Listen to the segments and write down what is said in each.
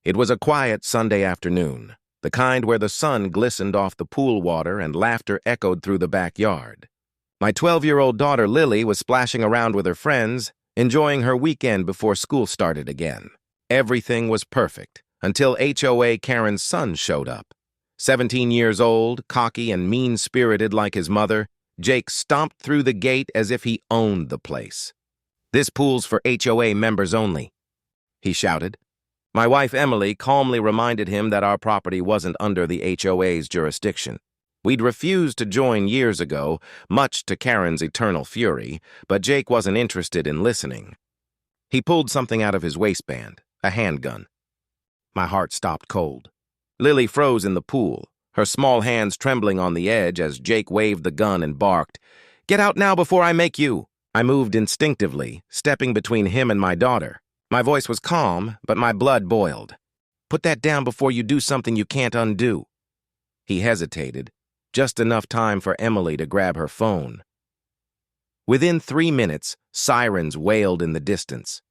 It was a quiet Sunday afternoon, the kind where the sun glistened off the pool water and laughter echoed through the backyard. My 12-year-old daughter Lily was splashing around with her friends, enjoying her weekend before school started again. Everything was perfect until HOA Karen's son showed up. 17 years old, cocky and mean-spirited like his mother, Jake stomped through the gate as if he owned the place. "This pool's for HOA members only," he shouted. My wife Emily calmly reminded him that our property wasn't under the HOA's jurisdiction. We'd refused to join years ago, much to Karen's eternal fury, but Jake wasn't interested in listening. He pulled something out of his waistband, a handgun. My heart stopped cold. Lily froze in the pool, her small hands trembling on the edge as Jake waved the gun and barked, "Get out now before I make you!" I moved instinctively, stepping between him and my daughter. My voice was calm, but my blood boiled. "Put that down before you do something you can't undo." He hesitated, just enough time for Emily to grab her phone. Within 3 minutes, sirens wailed in the distance.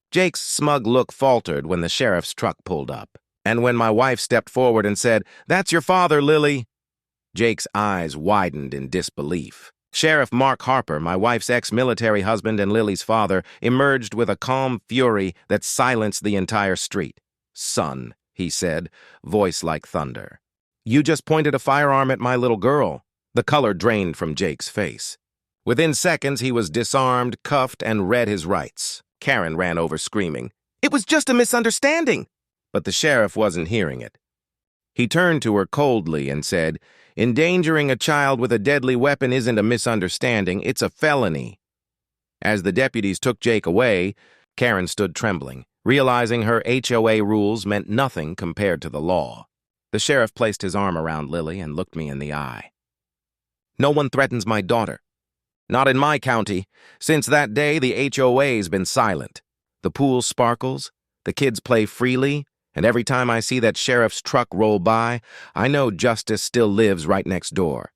Jake's smug look faltered when the sheriff's truck pulled up, and when my wife stepped forward and said, "That's your father, Lily," Jake's eyes widened in disbelief. Sheriff Mark Harper, my wife's ex-military husband and Lily's father, emerged with a calm fury that silenced the entire street. "Son," he said, voice like thunder, "you just pointed a firearm at my little girl." The color drained from Jake's face. Within seconds, he was disarmed, cuffed, and read his rights. Karen ran over screaming, "It was just a misunderstanding!" But the sheriff wasn't hearing it. He turned to her coldly and said, "Endangering a child with a deadly weapon isn't a misunderstanding, it's a felony." As the deputies took Jake away, Karen stood trembling, realizing her HOA rules meant nothing compared to the law. The sheriff placed his arm around Lily and looked me in the eye. "No one threatens my daughter. Not in my county. Since that day, the HOA's been silent. The pool sparkles, the kids play freely, and every time I see that sheriff's truck roll by, I know justice still lives right next door."